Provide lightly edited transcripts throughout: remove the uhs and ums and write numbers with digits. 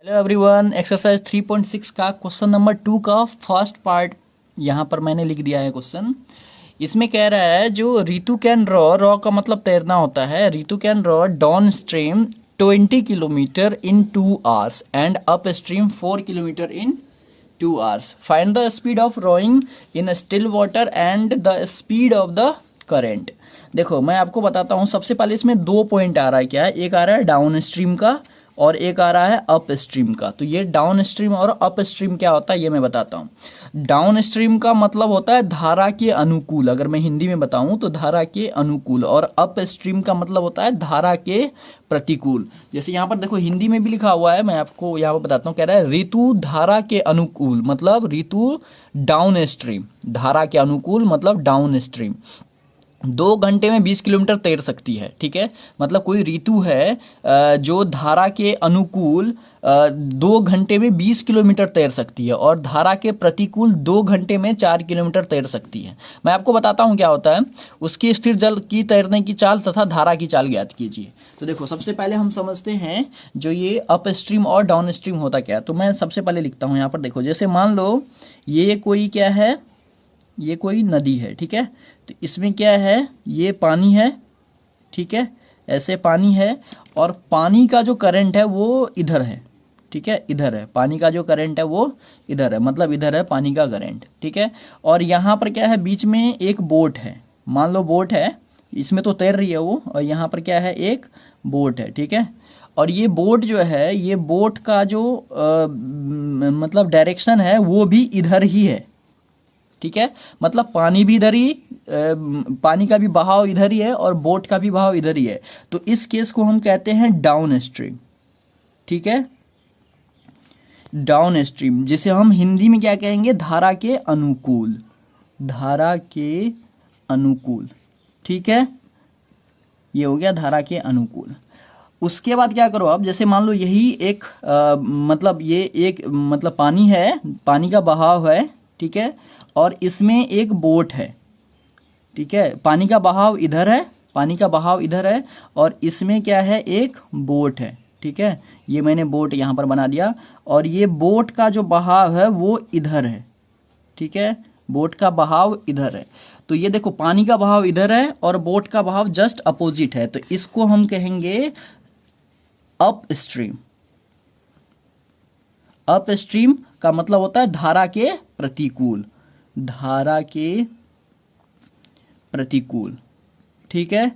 Hello everyone, exercise 3.6 का question number 2 का first part यहाँ पर मैंने लिख दिया है क्वेश्चन। इसमें कह रहा है जो रितु कैन रॉ का मतलब तैरना होता है। Ritu can row downstream 20 kilometre in 2 hours and upstream 4 kilometre in 2 hours. Find the speed of rowing in still water and the speed of the current. देखो मैं आपको बताता हूँ, सबसे पहले इसमें 2 पॉइंट आ रहा है। क्या है? एक आ रहा है डाउन स्ट्रीम का और एक आ रहा है अप स्ट्रीम का। तो ये डाउन स्ट्रीम और अप स्ट्रीम क्या होता है ये मैं बताता हूँ। डाउन स्ट्रीम का मतलब होता है धारा के अनुकूल, अगर मैं हिंदी में बताऊं तो धारा के अनुकूल, और अप स्ट्रीम का मतलब होता है धारा के प्रतिकूल। जैसे यहाँ पर देखो हिंदी में भी लिखा हुआ है, मैं आपको यहाँ पर बताता हूँ। कह रहा है ऋतु धारा के अनुकूल मतलब ऋतु डाउन स्ट्रीम, धारा के अनुकूल मतलब डाउन स्ट्रीम 2 घंटे में 20 किलोमीटर तैर सकती है। ठीक है, मतलब कोई ऋतु है जो धारा के अनुकूल 2 घंटे में 20 किलोमीटर तैर सकती है और धारा के प्रतिकूल 2 घंटे में 4 किलोमीटर तैर सकती है। मैं आपको बताता हूँ क्या होता है। उसकी स्थिर जल की तैरने की चाल तथा धारा की चाल ज्ञात कीजिए। तो देखो सबसे पहले हम समझते हैं जो ये अप स्ट्रीम और डाउन स्ट्रीम होता क्या है। तो मैं सबसे पहले लिखता हूँ यहाँ पर। देखो जैसे मान लो ये कोई क्या है, ये कोई नदी है। ठीक है, तो इसमें क्या है, ये पानी है। ठीक है, ऐसे पानी है और पानी का जो करंट है वो इधर है। ठीक है, इधर है पानी का जो करंट है वो इधर है, मतलब इधर है पानी का करंट। ठीक है, और यहाँ पर क्या है, बीच में एक बोट है। मान लो बोट है, इसमें तो तैर रही है वो, और यहाँ पर क्या है, एक बोट है। ठीक है, और ये बोट जो है, ये बोट का जो मतलब डायरेक्शन है वो भी इधर ही है। ठीक है, मतलब पानी भी इधर ही, पानी का भी बहाव इधर ही है और बोट का भी बहाव इधर ही है। तो इस केस को हम कहते हैं डाउन स्ट्रीम। ठीक है, डाउन स्ट्रीम, जिसे हम हिंदी में क्या कहेंगे, धारा के अनुकूल, धारा के अनुकूल। ठीक है, ये हो गया धारा के अनुकूल। उसके बाद क्या करो आप, जैसे मान लो यही एक मतलब ये एक मतलब पानी है, पानी का बहाव है। ठीक है, और इसमें एक बोट है। ठीक है, पानी का बहाव इधर है, पानी का बहाव इधर है और इसमें क्या है, एक बोट है। ठीक है, ये मैंने बोट यहाँ पर बना दिया और ये बोट का जो बहाव है वो इधर है। ठीक है, बोट का बहाव इधर है। तो ये देखो पानी का बहाव इधर है और बोट का बहाव जस्ट अपोजिट है। तो इसको हम कहेंगे अप स्ट्रीम। अप स्ट्रीम का मतलब होता है धारा के प्रतिकूल, धारा के प्रतिकूल। ठीक है,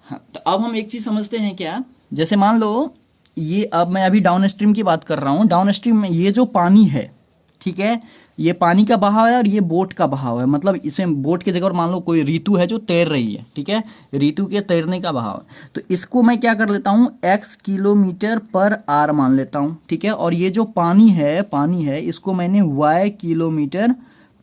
हाँ, तो अब हम एक चीज समझते हैं क्या, जैसे मान लो ये, अब मैं अभी डाउन स्ट्रीम की बात कर रहा हूं। डाउन स्ट्रीम में ये जो पानी है, ठीक है, ये पानी का बहाव है और ये बोट का बहाव है। मतलब इसमें बोट की जगह मान लो कोई ऋतु है जो तैर रही है। ठीक है, ऋतु के तैरने का बहाव है। तो इसको मैं क्या कर लेता हूँ, x किलोमीटर पर आर मान लेता हूँ। ठीक है, और ये जो पानी है इसको मैंने y किलोमीटर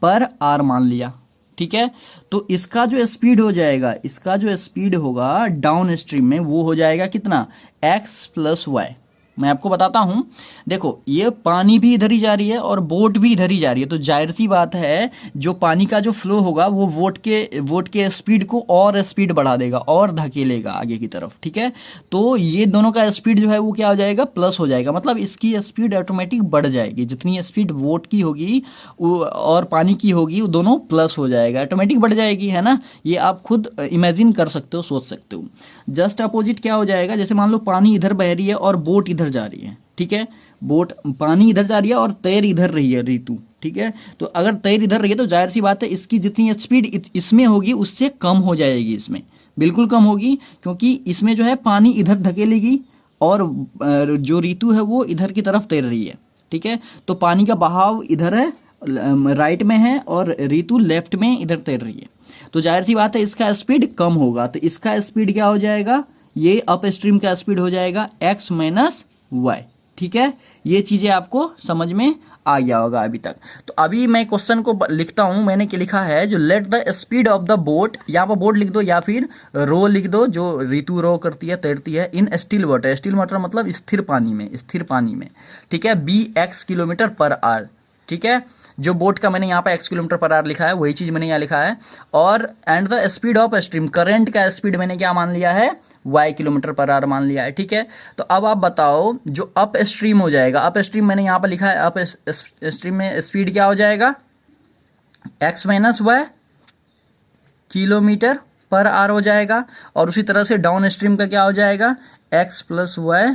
पर आर मान लिया। ठीक है, तो इसका जो स्पीड हो जाएगा, इसका जो स्पीड होगा डाउन स्ट्रीम में वो हो जाएगा कितना, x प्लस वाई। मैं आपको बताता हूं, देखो ये पानी भी इधर ही जा रही है और बोट भी इधर ही जा रही है। तो जाहिर सी बात है जो पानी का जो फ्लो होगा वो बोट के स्पीड को और स्पीड बढ़ा देगा और धकेलेगा आगे की तरफ। ठीक है, तो ये दोनों का स्पीड जो है वो क्या हो जाएगा, प्लस हो जाएगा। मतलब इसकी स्पीड ऑटोमेटिक बढ़ जाएगी, जितनी स्पीड बोट की होगी और पानी की होगी वो दोनों प्लस हो जाएगा, ऑटोमेटिक बढ़ जाएगी, है ना। ये आप खुद इमेजिन कर सकते हो, सोच सकते हो। जस्ट अपोजिट क्या हो जाएगा, जैसे मान लो पानी इधर बह रही है और बोट इधर जा रही है। ठीक है, बोट पानी इधर जा रही है और तैर इधर रही है ऋतु। ठीक है, तो अगर तैर इधर रही है तो जाहिर सी बात है इसकी जितनी स्पीड इसमें होगी उससे कम हो जाएगी, इसमें बिल्कुल कम होगी, क्योंकि इसमें जो है पानी इधर धकेलेगी और जो ऋतु है वो इधर की तरफ तैर रही है। ठीक है, तो पानी का बहाव इधर है, राइट में है, और ऋतु लेफ्ट में इधर तैर रही है। तो जाहिर सी बात है इसका स्पीड कम होगा। तो इसका स्पीड क्या हो जाएगा, ये अप स्ट्रीम का स्पीड हो जाएगा x माइनस वाई। ठीक है, ये चीजें आपको समझ में आ गया होगा अभी तक। तो अभी मैं क्वेश्चन को लिखता हूं। मैंने क्या लिखा है, जो let the speed of the boat, यहाँ पर बोट लिख दो या फिर रो लिख दो, जो ऋतु रो करती है, तैरती है, in still water. Still water मतलब स्थिर पानी में, स्थिर पानी में। ठीक है, be x kilometre per hour. ठीक है, जो बोट का मैंने यहाँ पे x किलोमीटर पर आवर लिखा है वही चीज मैंने यहाँ लिखा है। और and the speed of stream, current का स्पीड मैंने क्या मान लिया है, y किलोमीटर पर आवर मान लिया है, ठीक है। तो अब आप बताओ जो अप स्ट्रीम हो जाएगा, अप स्ट्रीम मैंने यहाँ पर लिखा है, अप स्ट्रीम में स्पीड क्या हो जाएगा, x minus Y kilometre per hour हो जाएगा। और उसी तरह से डाउन स्ट्रीम का क्या हो जाएगा, x plus Y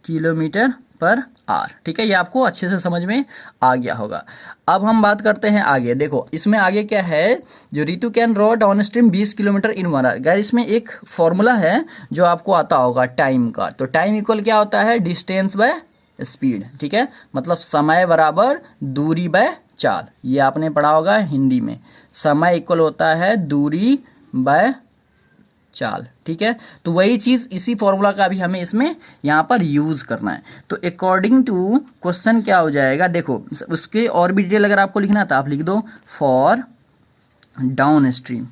kilometre per hour, ठीक है। ये आपको अच्छे से समझ में आ गया होगा। अब हम बात करते हैं आगे। देखो इसमें आगे क्या है, जो Ritu can row downstream 20 kilometre in 1 hour. Guys इसमें एक फॉर्मूला है जो आपको आता होगा टाइम का। तो टाइम इक्वल क्या होता है, डिस्टेंस बाय स्पीड, ठीक है। मतलब समय बराबर दूरी बाय चाल, ये आपने पढ़ा होगा हिंदी में। समय इक्वल होता है दूरी बाय चाल, ठीक है। तो वही चीज इसी फॉर्मूला का भी हमें इसमें यहाँ पर यूज करना है। तो अकॉर्डिंग टू क्वेश्चन क्या हो जाएगा, देखो उसके और भी डिटेल अगर आपको लिखना था आप लिख दो, for down stream.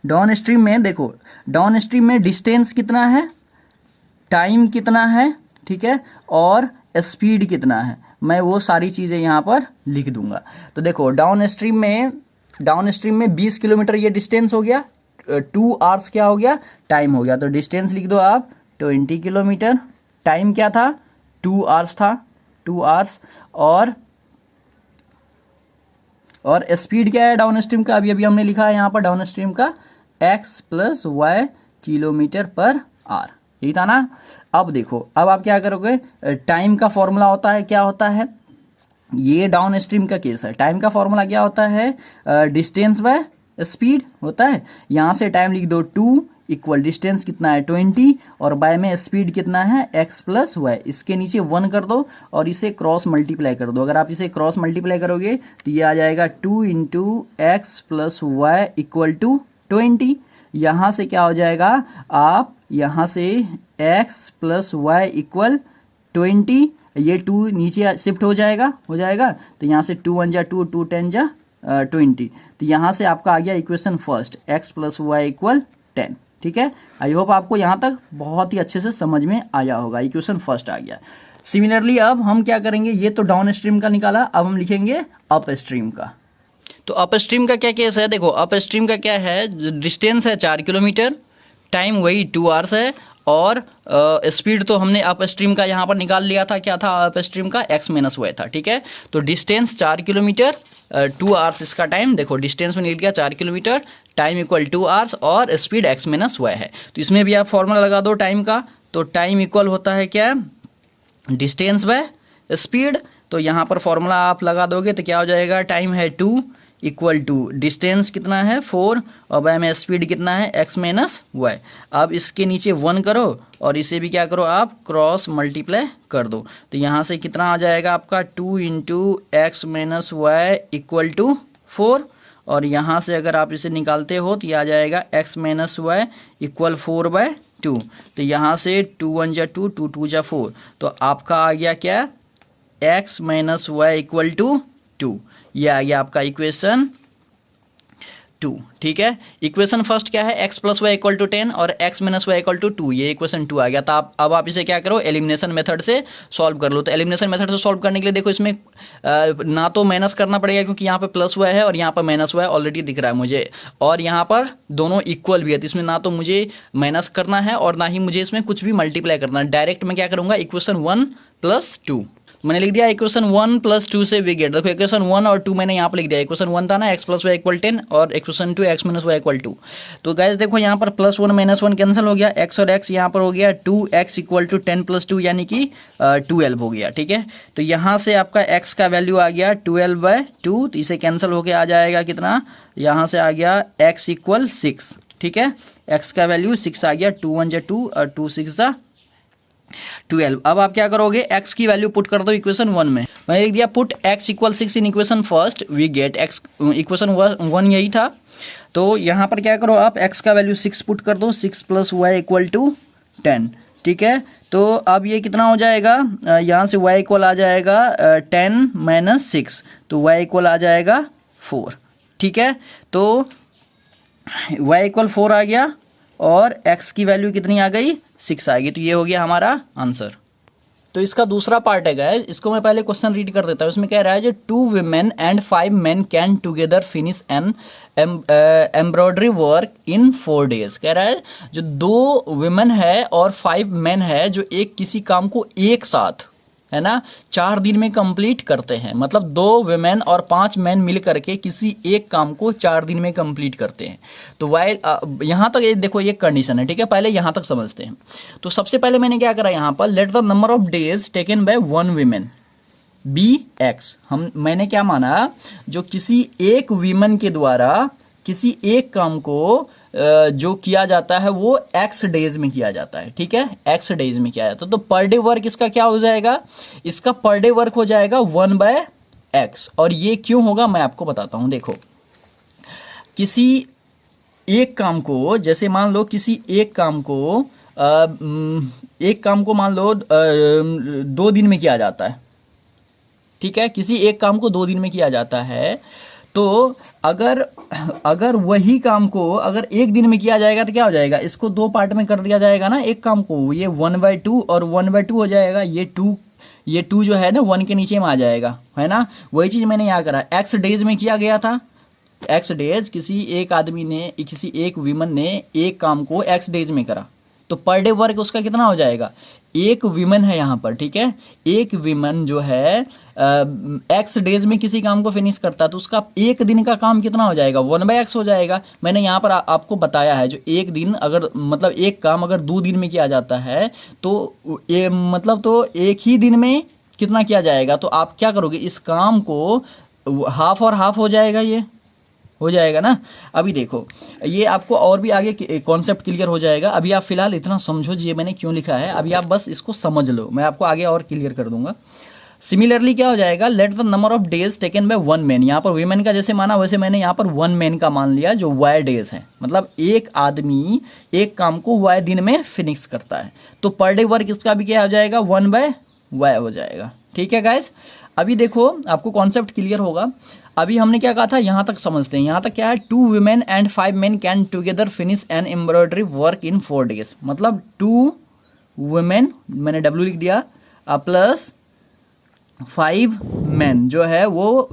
Down stream में देखो, डाउन स्ट्रीम में डिस्टेंस कितना है, टाइम कितना है, ठीक है, और स्पीड कितना है, मैं वो सारी चीजें यहाँ पर लिख दूंगा। तो देखो डाउन स्ट्रीम में 20 किलोमीटर ये डिस्टेंस हो गया, 2 आवर्स क्या हो गया, टाइम हो गया। तो डिस्टेंस लिख दो आप 20 किलोमीटर, टाइम क्या था 2 आवर्स था, 2 आवर्स, और स्पीड क्या है डाउन स्ट्रीम का, अभी हमने लिखा है यहाँ पर डाउन स्ट्रीम का x plus Y kilometre per hour, यही था ना। अब देखो अब आप क्या करोगे, टाइम का फॉर्मूला होता है, क्या होता है, ये डाउन स्ट्रीम का केस है। टाइम का फॉर्मूला क्या होता है, डिस्टेंस बाय स्पीड होता है। यहाँ से टाइम लिख दो 2 इक्वल डिस्टेंस कितना है 20 और बाय में स्पीड कितना है x प्लस वाई, इसके नीचे 1 कर दो और इसे क्रॉस मल्टीप्लाई कर दो। अगर आप इसे क्रॉस मल्टीप्लाई करोगे तो ये आ जाएगा 2 into X plus Y equal to 20। यहाँ से क्या हो जाएगा, आप यहाँ से x प्लस वाई इक्वल 20, ये 2 नीचे शिफ्ट हो जाएगा तो यहाँ से 2 1 जा 2, 2 10 जा 20। तो यहाँ से आपका आ गया equation first, x plus Y equal 10, ठीक है। आई होप आपको यहाँ तक बहुत ही अच्छे से समझ में आया होगा, इक्वेशन फर्स्ट आ गया। सिमिलरली अब हम क्या करेंगे, ये तो डाउन स्ट्रीम का निकाला, अब हम लिखेंगे अप स्ट्रीम का। तो अप स्ट्रीम का क्या केस है, देखो अप स्ट्रीम का क्या है, डिस्टेंस है 4 किलोमीटर, टाइम वही 2 आवर्स है, और स्पीड तो हमने अप स्ट्रीम का यहाँ पर निकाल लिया था, क्या था अप स्ट्रीम का x माइनस वाई था, ठीक है। तो डिस्टेंस 4 किलोमीटर, 2 आवर्स इसका टाइम, देखो डिस्टेंस में निकल गया 4 किलोमीटर, टाइम इक्वल 2 आवर्स और स्पीड x माइनस वाई है। तो इसमें भी आप फॉर्मूला लगा दो टाइम का। तो टाइम इक्वल होता है क्या, डिस्टेंस बाय स्पीड। तो यहाँ पर फॉर्मूला आप लगा दोगे तो क्या हो जाएगा, टाइम है 2 इक्वल टू डिस्टेंस कितना है 4 और बाय में स्पीड कितना है x माइनस वाई। अब इसके नीचे 1 करो और इसे भी क्या करो आप क्रॉस मल्टीप्लाई कर दो। तो यहाँ से कितना आ जाएगा आपका 2 into X minus Y equal to 4, और यहाँ से अगर आप इसे निकालते हो तो ये आ जाएगा x माइनस वाई इक्वल 4/2। तो यहाँ से 2 1 जा 2, 2 2 जा 4, तो आपका आ गया क्या, x minus Y equal to 2। ये आ गया आपका इक्वेशन 2, ठीक है। इक्वेशन फर्स्ट क्या है, x plus Y equal to 10 और x minus Y equal to 2, ये इक्वेशन 2 आ गया। तो अब आप इसे क्या करो, एलिमिनेशन मेथड से सॉल्व कर लो। तो एलिमिनेशन मेथड से सॉल्व करने के लिए देखो इसमें ना तो माइनस करना पड़ेगा क्योंकि यहाँ पे प्लस वाई है और यहाँ पर माइनस वाई ऑलरेडी दिख रहा है मुझे, और यहाँ पर दोनों इक्वल भी है, तो इसमें ना तो मुझे माइनस करना है और ना ही मुझे इसमें कुछ भी मल्टीप्लाई करना है। डायरेक्ट मैं क्या करूँगा, इक्वेशन 1 प्लस 2 मैंने लिख दिया, इक्वेशन 1 प्लस 2 से वी गेट, देखो इक्वेशन 1 और 2 मैंने यहाँ पर लिख दिया। इक्वेशन 1 था ना x प्लस वाई इक्वल 10 और equation 2 x minus Y equal 2। तो गाइस देखो यहाँ पर प्लस 1 माइनस 1 कैंसिल हो गया, x और x यहाँ पर हो गया 2x इक्वल टू 10 प्लस 2 यानी कि 12 हो गया, ठीक है। तो यहाँ से आपका x का वैल्यू आ गया 12/2, तो इसे कैंसिल होकर आ जाएगा कितना, यहाँ से आ गया x इक्वल 6, ठीक है। x का वैल्यू 6 आ गया, 2 1 जा 2 और 2 6 जा 12। अब आप क्या करोगे, x की वैल्यू पुट कर दो इक्वेशन 1 में। मैंने लिख दिया put x equal 6 in equation first we get x, equation 1 यही था। तो यहाँ पर क्या करो आप, x का वैल्यू 6 पुट कर दो, 6 प्लस वाई इक्वल टू 10, ठीक है। तो अब ये कितना हो जाएगा, यहाँ से y इक्वल आ जाएगा 10 माइनस 6, तो y इक्वल आ जाएगा 4, ठीक है। तो y इक्वल 4 आ गया और x की वैल्यू कितनी आ गई, 6 आ गई। तो ये हो गया हमारा आंसर। तो इसका दूसरा पार्ट है गाइस, इसको मैं पहले क्वेश्चन रीड कर देता हूँ। इसमें कह रहा है जो 2 women and 5 men can together finish an embroidery work in 4 days। कह रहा है जो 2 women है और 5 men है जो एक किसी काम को एक साथ, है ना, 4 दिन में कंप्लीट करते हैं। मतलब 2 women और 5 men मिल करके किसी एक काम को 4 दिन में कंप्लीट करते हैं। तो वाइल यहाँ तक देखो ये कंडीशन है, ठीक है, पहले यहाँ तक समझते हैं। तो सबसे पहले मैंने क्या करा यहाँ पर, let the number of days taken by 1 woman be X. मैंने क्या माना, जो किसी एक वीमन के द्वारा किसी एक काम को जो किया जाता है वो एक्स डेज में किया जाता है, ठीक है, एक्स डेज में किया जाता है। तो पर डे वर्क इसका क्या हो जाएगा, इसका पर डे वर्क हो जाएगा 1/x। और ये क्यों होगा मैं आपको बताता हूं। देखो, किसी एक काम को, जैसे मान लो किसी एक काम को मान लो 2 दिन में किया जाता है, ठीक है, किसी एक काम को 2 दिन में किया जाता है। तो अगर वही काम को अगर 1 दिन में किया जाएगा तो क्या हो जाएगा, इसको 2 पार्ट में कर दिया जाएगा ना एक काम को, ये 1/2 और 1/2 हो जाएगा। ये 2 जो है ना 1 के नीचे में आ जाएगा, है ना। वही चीज मैंने यहाँ करा, एक्स डेज में किया गया था। एक्स डेज किसी एक आदमी ने, किसी एक वीमन ने एक काम को एक्स डेज में करा, तो पर डे वर्क उसका कितना हो जाएगा, एक वीमन है यहाँ पर, ठीक है, एक वीमन जो है एक्स डेज में किसी काम को फिनिश करता है, तो उसका एक दिन का काम कितना हो जाएगा, 1/x हो जाएगा। मैंने यहाँ पर आपको बताया है, जो एक दिन अगर मतलब एक काम अगर 2 दिन में किया जाता है तो मतलब तो एक ही दिन में कितना किया जाएगा। तो आप क्या करोगे, इस काम को हाफ और हाफ हो जाएगा, ये हो जाएगा ना। अभी देखो ये आपको और भी आगे कॉन्सेप्ट क्लियर हो जाएगा। अभी आप फिलहाल इतना समझो ये मैंने क्यों लिखा है, अभी आप बस इसको समझ लो, मैं आपको आगे और क्लियर कर दूंगा। सिमिलरली क्या हो जाएगा, late the number of days taken by 1 man. यहाँ पर वीमेन का जैसे माना वैसे मैंने यहाँ पर 1 मैन का मान लिया, जो वाई डेज है, मतलब एक आदमी एक काम को वाई दिन में फिनिश करता है। तो पर डे वर्क इसका भी क्या हो जाएगा, 1/y हो जाएगा, ठीक है गाइस। अभी देखो आपको कॉन्सेप्ट क्लियर होगा। अभी हमने क्या कहा था, यहां तक समझते हैं। यहां तक क्या है, 2 women and 5 men can together finish an embroidery work in 4 days। मतलब 2 women मैंने W लिख दिया प्लस 5 men जो है वो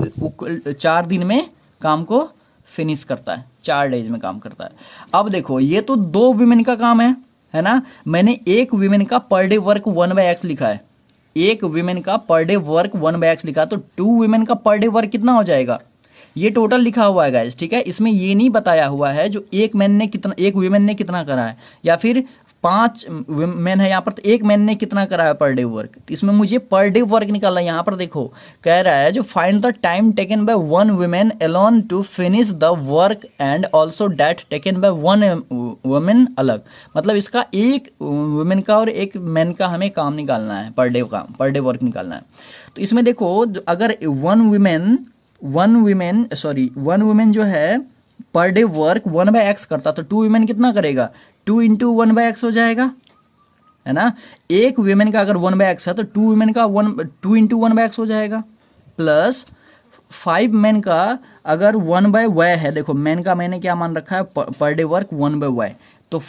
4 दिन में काम को फिनिश करता है, 4 डेज में काम करता है। अब देखो ये तो 2 women का काम है ना। मैंने एक women का पर डे वर्क 1/x लिखा है, एक वीमेन का पर डे वर्क 1/x लिखा, तो 2 women का पर डे वर्क कितना हो जाएगा, ये टोटल लिखा हुआ है गाइस, ठीक है। इसमें ये नहीं बताया हुआ है जो एक मैन ने कितना, एक वीमेन ने कितना करा है, या फिर 5 मैन है यहाँ पर, तो एक मैन ने कितना करा है पर डे वर्क। इसमें मुझे पर डे वर्क निकालना है। यहाँ पर देखो कह रहा है जो find the time taken by 1 woman alone to finish the work and also that taken by 1 woman अलग। मतलब इसका एक वुमेन का और एक मैन का हमें काम निकालना है, पर डे काम, पर डे वर्क निकालना है। तो इसमें देखो अगर 1 woman जो है पर डे वर्क 1/x करता, तो 2 women कितना करेगा, 2 × 1/x हो जाएगा, है ना। एक वीमेन का अगर 1/x है तो 2 women का 2 × 1/x हो जाएगा, प्लस 5 men का अगर 1/y है। देखो मैन का मैंने क्या मान रखा है, पर डे वर्क 1/y, तो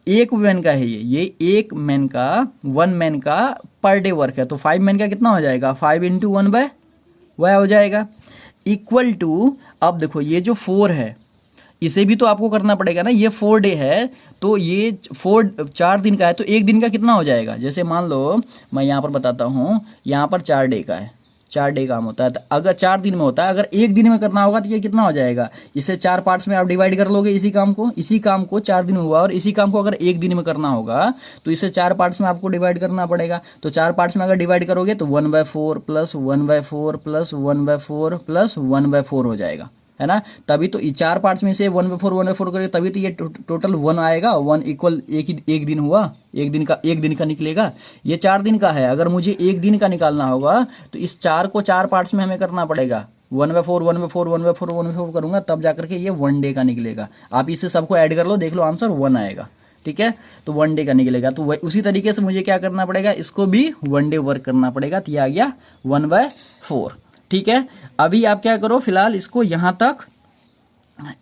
एक वुमेन का है ये एक मैन का 1 man का पर डे वर्क है, तो 5 men का कितना हो जाएगा, 5 × 1/y हो जाएगा, इक्वल टू, अब देखो ये जो 4 है इसे भी तो आपको करना पड़ेगा ना, ये 4 डे है, तो ये 4 दिन का है, तो एक दिन का कितना हो जाएगा। जैसे मान लो मैं यहाँ पर बताता हूँ, यहाँ पर 4 डे का है, 4 डे काम होता है, तो अगर 4 दिन में होता है, अगर एक दिन में करना होगा तो ये कितना हो जाएगा, इसे 4 पार्ट्स में आप डिवाइड कर लोगे। इसी काम को 4 दिन हुआ, और इसी काम को अगर एक दिन में करना होगा तो इसे 4 पार्ट्स में आपको डिवाइड करना पड़ेगा। तो 4 पार्ट्स में अगर डिवाइड करोगे तो 1/4 प्लस 1/4 प्लस 1/4 प्लस 1/4 हो जाएगा, है ना। तभी तो 4 पार्ट्स में से 1/4 करें, तभी तो ये टोटल 1 आएगा। 1 इक्वल एक दिन हुआ, एक दिन का निकलेगा। ये 4 दिन का है, अगर मुझे एक दिन का निकालना होगा तो इस 4 को 4 पार्ट्स में हमें करना पड़ेगा, 1/4 करूंगा तब जाकर के ये 1 डे का निकलेगा। आप इससे सबको ऐड कर लो, देख लो आंसर 1 आएगा, ठीक है। तो 1 डे का निकलेगा। तो उसी तरीके से मुझे क्या करना पड़ेगा, इसको भी 1 डे वर्क करना पड़ेगा, तो ये आ गया 1/4, ठीक है। अभी आप क्या करो, फिलहाल इसको यहां तक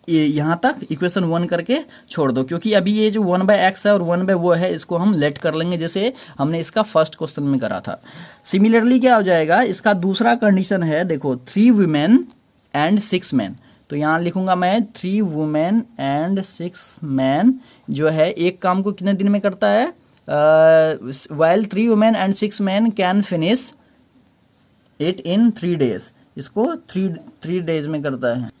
ये यहाँ तक इक्वेशन 1 करके छोड़ दो, क्योंकि अभी ये जो 1/x है और 1 वो है, इसको हम लेट कर लेंगे जैसे हमने इसका फर्स्ट क्वेश्चन में करा था। सिमिलरली क्या हो जाएगा, इसका दूसरा कंडीशन है, देखो 3 वुमेन एंड 6 मैन। तो यहाँ लिखूंगा मैं 3 वुमेन एंड 6 मैन जो है एक काम को कितने दिन में करता है, while 3 women and 6 men can finish it in 3 days, इसको 3 डेज में करता है।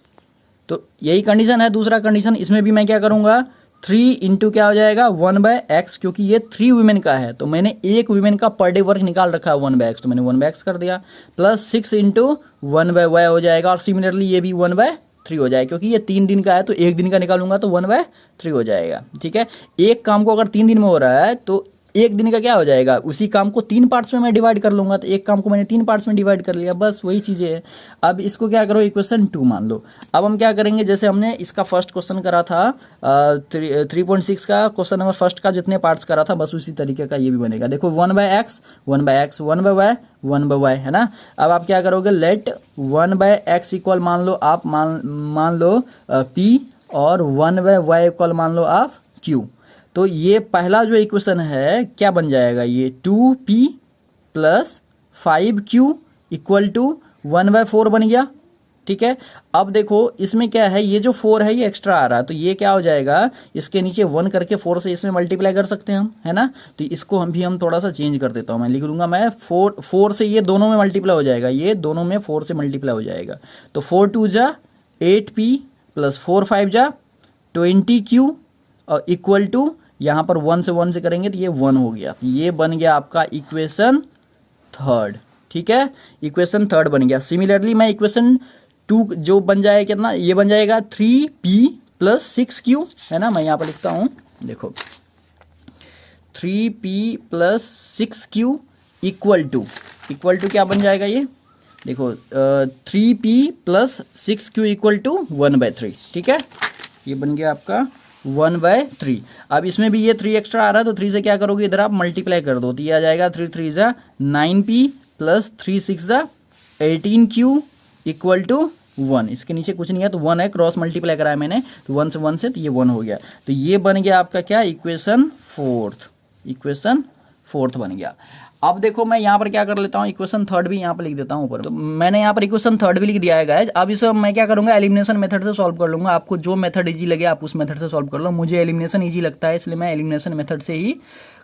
तो यही कंडीशन है दूसरा कंडीशन। इसमें भी मैं क्या करूंगा, 3 इंटू क्या हो जाएगा 1/x, क्योंकि ये 3 वुमेन का है तो मैंने एक वुमेन का पर डे वर्क निकाल रखा है 1/x, तो मैंने 1/x कर दिया, प्लस 6 इंटू 1/y हो जाएगा, और सिमिलरली ये भी 1/3 हो जाएगा, क्योंकि ये 3 दिन का है तो एक दिन का निकालूंगा तो 1/3 हो जाएगा। ठीक है, एक काम को अगर 3 दिन में हो रहा है तो एक दिन का क्या हो जाएगा, उसी काम को 3 पार्ट्स में मैं डिवाइड कर लूंगा, तो एक काम को मैंने 3 पार्ट्स में डिवाइड कर लिया, बस वही चीजें है। अब इसको क्या करो, इक्वेशन 2 मान लो। अब हम क्या करेंगे, जैसे हमने इसका फर्स्ट क्वेश्चन करा था 3.6 का क्वेश्चन नंबर फर्स्ट का जितने पार्ट्स करा था, बस उसी तरीके का ये भी बनेगा। देखो 1/x 1/x 1/y 1/y है ना। अब आप क्या करोगे, लेट 1/x इक्वल मान लो आप मान लो p, और 1/y इक्वल मान लो आप q। तो ये पहला जो इक्वेशन है क्या बन जाएगा, ये 2p plus 5q equal to 1/4 बन गया। ठीक है, अब देखो इसमें क्या है, ये जो 4 है ये एक्स्ट्रा आ रहा है, तो ये क्या हो जाएगा, इसके नीचे 1 करके 4 से इसमें मल्टीप्लाई कर सकते हैं हम, है ना। तो इसको हम थोड़ा सा चेंज कर देता हूं, मैं लिख लूंगा मैं 4 से ये दोनों में मल्टीप्लाई हो जाएगा, ये दोनों में 4 से मल्टीप्लाई हो जाएगा। तो 4 2 जा 8p प्लस 4 5 जा 20q और इक्वल टू यहां पर 1 से करेंगे तो ये 1 हो गया। ये बन गया आपका इक्वेशन 3। ठीक है, इक्वेशन 3 बन गया। सिमिलरली मैं इक्वेशन 2 जो बन जाएगा कितना, ये बन जाएगा 3p प्लस 6q, है ना। मैं यहां पर लिखता हूं, देखो 3p plus 6q equal to क्या बन जाएगा, ये देखो 3p plus 6q equal to 1/3। ठीक है, ये बन गया आपका 1/3। अब इसमें भी ये 3 एक्स्ट्रा आ रहा है, तो 3 से क्या करोगे, इधर आप मल्टीप्लाई कर दो, तो ये आ जाएगा 3 3 जा 9p प्लस 3 6 जा 18q इक्वल टू 1। इसके नीचे कुछ नहीं है तो 1 है, क्रॉस मल्टीप्लाई कराया मैंने, तो 1 से तो ये 1 हो गया। तो ये बन गया आपका क्या, इक्वेशन 4 बन गया। अब देखो मैं यहाँ पर क्या कर लेता हूँ, इक्वेशन 3 भी यहाँ पर लिख देता हूँ ऊपर। तो मैंने यहाँ पर इक्वेशन 3 भी लिख दिया है गाइस। अब इसे मैं क्या करूँगा, एलिमिनेशन मेथड से सॉल्व कर लूँगा। आपको जो मेथड इजी लगे आप उस मेथड से सॉल्व कर लो। मुझे एलिमिनेशन इजी लगता है इसलिए मैं एलिमिनेशन मेथड से ही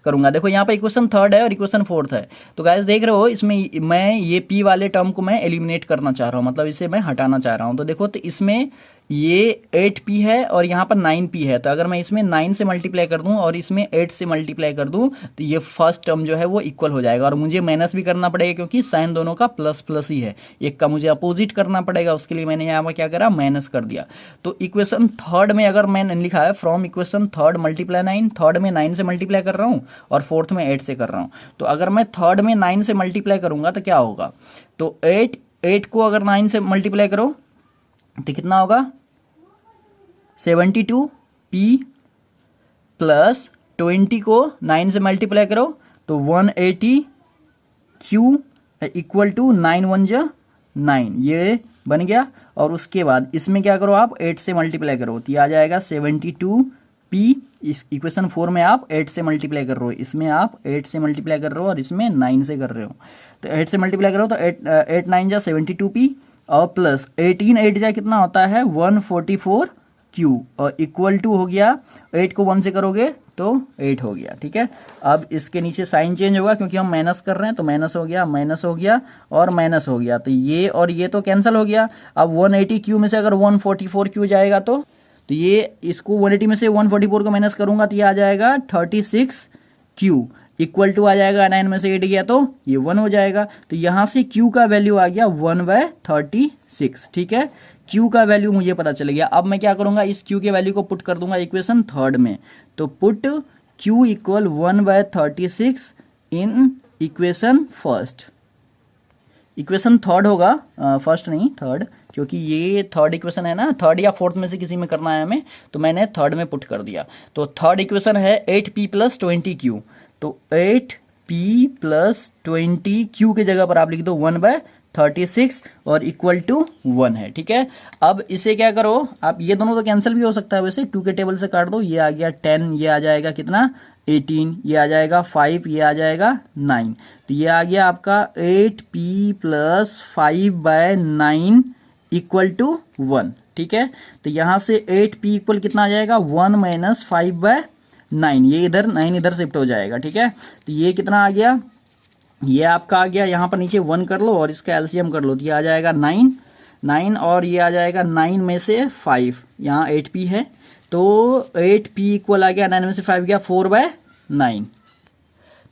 करूँगा। देखो यहाँ पर इक्वेशन 3 है और इक्वेशन 4 है। तो गाइस देख रहे हो, इसमें मैं ये p वाले टर्म को मैं एलिमिनेट करना चाह रहा हूँ, मतलब इसे मैं हटाना चाह रहा हूँ। तो देखो, तो इसमें ये 8p है और यहाँ पर 9p है, तो अगर मैं इसमें 9 से मल्टीप्लाई कर दूं और इसमें 8 से मल्टीप्लाई कर दूं तो ये फर्स्ट टर्म जो है वो इक्वल हो जाएगा। और मुझे माइनस भी करना पड़ेगा क्योंकि साइन दोनों का प्लस प्लस ही है, एक का मुझे अपोजिट करना पड़ेगा, उसके लिए मैंने यहाँ पर क्या करा, माइनस कर दिया। तो इक्वेशन 3 में अगर मैंने लिखा है फ्रॉम इक्वेशन 3 मल्टीप्लाई 9, 3 में 9 से मल्टीप्लाई कर रहा हूँ और 4th में 8 से कर रहा हूँ। तो अगर मैं 3 में 9 से मल्टीप्लाई करूंगा तो क्या होगा, तो 8 को अगर 9 से मल्टीप्लाई करो तो कितना होगा, 72p प्लस 20 को 9 से मल्टीप्लाई करो तो 180q इक्वल टू 9 1 जा 9, ये बन गया। और उसके बाद इसमें क्या करो, आप 8 से मल्टीप्लाई करो तो ये आ जाएगा 72p। इस इक्वेशन 4 में आप 8 से मल्टीप्लाई कर रहे हो, इसमें आप 8 से मल्टीप्लाई कर रहे हो और इसमें 9 से कर रहे हो। तो 8 से मल्टीप्लाई करो तो 8 9 जा 72p और प्लस 18 8 जा कितना होता है 144q और इक्वल टू हो गया, 8 को 1 से करोगे तो 8 हो गया। ठीक है, अब इसके नीचे साइन चेंज होगा क्योंकि हम माइनस कर रहे हैं, तो माइनस हो गया, माइनस हो गया और माइनस हो गया, तो ये और ये तो कैंसिल हो गया। अब 180q में से अगर 144q जाएगा तो ये इसको 180 में से 144 को माइनस करूंगा तो ये आ जाएगा 36q इक्वल टू आ जाएगा 9 में से 8 गया तो ये 1 हो जाएगा। तो यहां से q का वैल्यू आ गया 1/36। ठीक है, q का वैल्यू मुझे पता चल गया। अब मैं क्या करूंगा, इस q के वैल्यू को पुट कर दूंगा इक्वेशन 3 में। तो पुट q इक्वल 1/36 इन इक्वेशन फर्स्ट। इक्वेशन 3 होगा, फर्स्ट नहीं 3, क्योंकि ये 3rd इक्वेशन है ना, 3rd या 4th में से किसी में करना है हमें, तो मैंने 3rd में पुट कर दिया। तो 3rd इक्वेशन है 8p प्लस 20q। तो 8p प्लस 20q के जगह पर आप लिख दो 1/36। 36 और इक्वल टू 1 है। ठीक है, अब इसे क्या करो आप, ये दोनों तो कैंसिल भी हो सकता है वैसे, 2 के टेबल से काट दो, ये आ गया 10, ये आ जाएगा कितना 18, ये आ जाएगा 5, ये आ जाएगा 9, तो ये आ गया आपका 8p प्लस 5/9 इक्वल टू 1। ठीक है, तो यहां से 8p इक्वल कितना आ जाएगा 1 माइनस 5/9, ये इधर 9 इधर शिफ्ट हो जाएगा। ठीक है, तो ये कितना आ गया, ये आपका आ गया, यहाँ पर नीचे 1 कर लो और इसका एलसीएम कर लो, तो ये आ जाएगा 9 और ये आ जाएगा 9 में से 5, यहाँ 8p है, तो 8p इक्वल आ गया 9 में से 5 गया 4/9,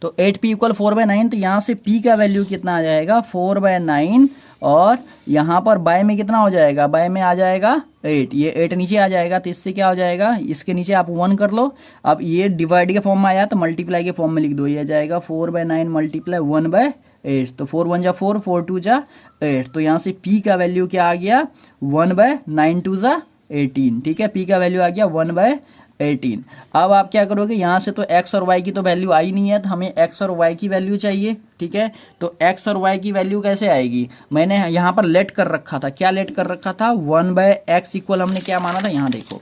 तो 8p इक्वल 4/9, तो यहाँ से p का वैल्यू कितना आ जाएगा 4/9, और यहाँ पर बाय में कितना हो जाएगा, बाय में आ जाएगा 8, ये 8 नीचे आ जाएगा, तो इससे क्या हो जाएगा, इसके नीचे आप 1 कर लो। अब ये डिवाइड के फॉर्म में आया तो मल्टीप्लाई के फॉर्म में लिख दो, ये आ जाएगा 4/9 मल्टीप्लाई 1/8, तो 4 1 जा 4, 4 2 जा 8, तो यहाँ से p का वैल्यू क्या आ गया 1/9 2 जा 18। ठीक है, p का वैल्यू आ गया 1/18। अब आप क्या करोगे, यहाँ से तो x और y की तो वैल्यू आई नहीं है, तो हमें x और y की वैल्यू चाहिए। ठीक है, तो x और y की वैल्यू कैसे आएगी, मैंने यहाँ पर लेट कर रखा था, क्या लेट कर रखा था 1/x इक्वल, हमने क्या माना था, यहाँ देखो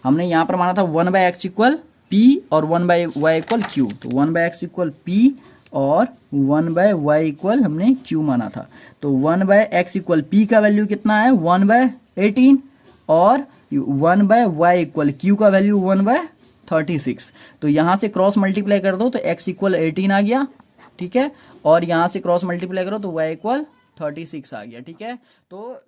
हमने यहाँ पर माना था 1/x इक्वल p और 1/y इक्वल q, तो 1/x इक्वल p और 1/y इक्वल हमने q माना था, तो 1/x इक्वल p का वैल्यू कितना है 1/18 और 1/y इक्वल q का वैल्यू 1/36, तो यहाँ से क्रॉस मल्टीप्लाई कर दो तो x इक्वल 18 आ गया। ठीक है, और यहाँ से क्रॉस मल्टीप्लाई करो तो y इक्वल 36 आ गया। ठीक है, तो